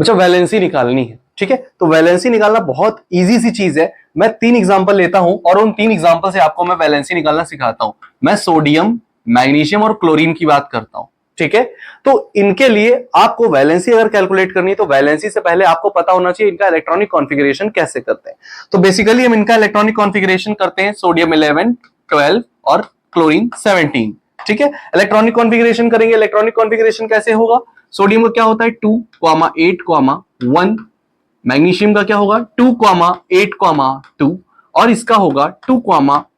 अच्छा वैलेंसी निकालनी है, ठीक है। तो वैलेंसी निकालना बहुत इजी सी चीज है। मैं 3 एग्जांपल लेता हूं और उन 3 एग्जांपल से आपको मैं वैलेंसी निकालना सिखाता हूं। मैं सोडियम, मैग्नीशियम और क्लोरीन की बात करता हूं, ठीक है। तो इनके लिए आपको वैलेंसी अगर कैलकुलेट करनी है तो वैलेंसी से पहले आपको पता होना चाहिए इनका इलेक्ट्रॉनिक कॉन्फ़िगरेशन कैसे करते हैं। तो बेसिकली हम इनका इलेक्ट्रॉनिक कॉन्फ़िगरेशन करते हैं सोडियम 11, 12 और क्लोरीन 17, ठीक है। इलेक्ट्रॉनिक कॉन्फ़िगरेशन करेंगे। इलेक्ट्रॉनिक कॉन्फ़िगरेशन कैसे होगा? सोडियम का क्या होता है 2, 8, 1। मैग्नीशियम का क्या होगा 2, 8, 2 और इसका होगा 2,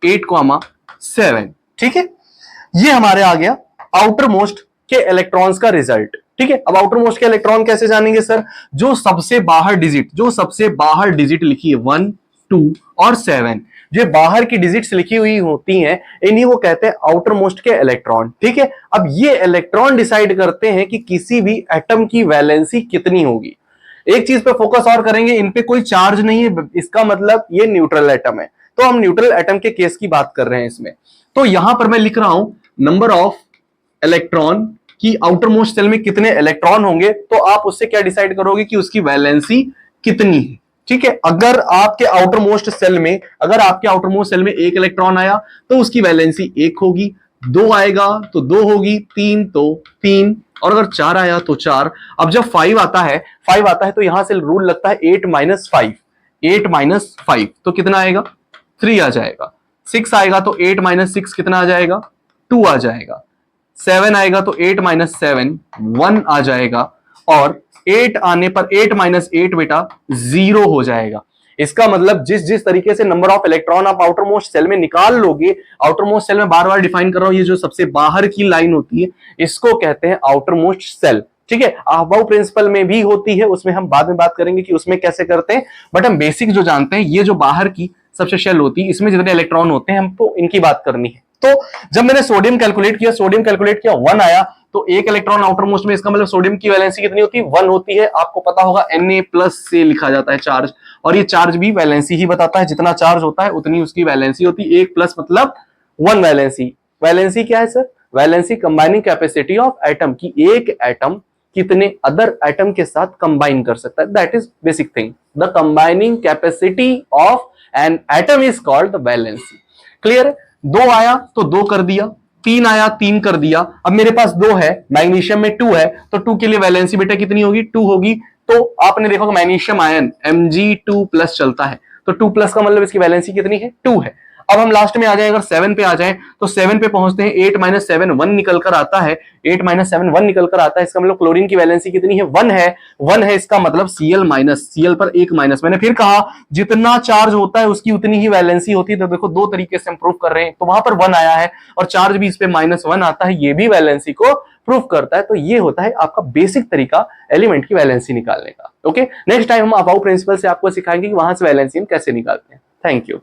8, 7, ठीक है। ये हमारे आ गया आउटर मोस्ट के इलेक्ट्रॉन्स का रिजल्ट, ठीक है। अब आउटर मोस्ट के इलेक्ट्रॉन कैसे जानेंगे सर? जो सबसे बाहर डिजिट लिखी है 1, 2 और 7, जो बाहर की डिजिट्स लिखी हुई होती हैं इन्हीं को कहते हैं आउटर मोस्ट के इलेक्ट्रॉन, ठीक है। अब ये इलेक्ट्रॉन डिसाइड करते हैं कि किसी भी एटम की वैलेंसी कितनी होगी। एक चीज पे फोकस और करेंगे, इन पे कोई चार्ज नहीं है, इसका मतलब ये न्यूट्रल एटम है। तो हम न्यूट्रल एटम के केस की बात कर रहे हैं इसमें। तो यहां पर मैं लिख रहा हूं नंबर ऑफ इलेक्ट्रॉन की आउटर मोस्ट सेल में कितने इलेक्ट्रॉन होंगे, तो आप उससे क्या डिसाइड करोगे कि उसकी वैलेंसी कितनी है, ठीक है। अगर आपके आउटर मोस्ट सेल में एक इलेक्ट्रॉन आया तो उसकी वैलेंसी 1 होगी, 2 आएगा तो 2 होगी, 3 तो 3 और अगर 4 आया तो 4। अब जब 5 आता है तो यहां से रूल लगता है 8 माइनस 5 तो कितना आएगा 3 आ जाएगा। 6 आएगा तो 8 माइनस 6 कितना आ जाएगा 2 आ जाएगा। 7 आएगा तो 8 माइनस 7 1 आ जाएगा और 8 आने पर 8 माइनस 8 बेटा 0 हो जाएगा। इसका मतलब जिस तरीके से नंबर ऑफ इलेक्ट्रॉन आप आउटर मोस्ट सेल में निकाल लोगे, आउटर मोस्ट सेल में बार बार डिफाइन कर रहा हूं, ये जो सबसे बाहर की लाइन होती है इसको कहते हैं आउटर मोस्ट सेल, ठीक है। अबाउ प्रिंसिपल में भी होती है, उसमें हम बाद में बात करेंगे कि उसमें कैसे करते हैं, बट हम बेसिक जो जानते हैं ये जो बाहर की सबसे शेल होती है इसमें जितने इलेक्ट्रॉन होते हैं हमको इनकी बात करनी है। तो जब मैंने सोडियम कैलकुलेट किया 1 आया तो एक इलेक्ट्रॉन आउटर मोस्ट में, इसका मतलब सोडियम की वैलेंसी कितनी होती है 1 होती है। आपको पता होगा Na+ से लिखा जाता है चार्ज, और ये चार्ज भी वैलेंसी ही बताता है, जितना चार्ज होता है उतनी उसकी वैलेंसी होती है। 1+ मतलब 1 वैलेंसी। वैलेंसी क्या है sir? Valency combining capacity of atom की एक एटम कितने अदर एटम के साथ कंबाइन कर सकता है, that is basic thing. The combining capacity of an atom is called the valency. Clear है? 2 आया तो 2 कर दिया, 3 आया 3 कर दिया। अब मेरे पास 2 है, मैग्नीशियम में 2 है तो 2 के लिए वैलेंसी बेटा कितनी होगी 2 होगी। तो आपने देखा मैग्नीशियम आयन Mg2+ चलता है तो 2+ का मतलब इसकी वैलेंसी कितनी है 2 है। अब हम लास्ट में आ जाए, अगर 7 पे आ जाए तो 7 पे पहुंचते हैं 8 माइनस 7 1 निकल कर आता है। 8 माइनस 7 1 निकल कर आता है, इसका मतलब क्लोरीन की वैलेंसी कितनी है 1 है। इसका मतलब Cl- पर एक माइनस। मैंने फिर कहा जितना चार्ज होता है उसकी उतनी ही वैलेंसी होती है। तो देखो दो तरीके से हम प्रूफ कर रहे हैं, तो वहां पर 1 आया है और चार्ज भी इस पे -1 आता है, ये भी वैलेंसी को प्रूफ करता है। तो ये होता है आपका बेसिक तरीका एलिमेंट की वैलेंसी निकालने का। ओके, नेक्स्ट टाइम हम अबाउ प्रिंसिपल से आपको सिखाएंगे कि वहां से वैलेंसी हम कैसे निकालते हैं। Thank you.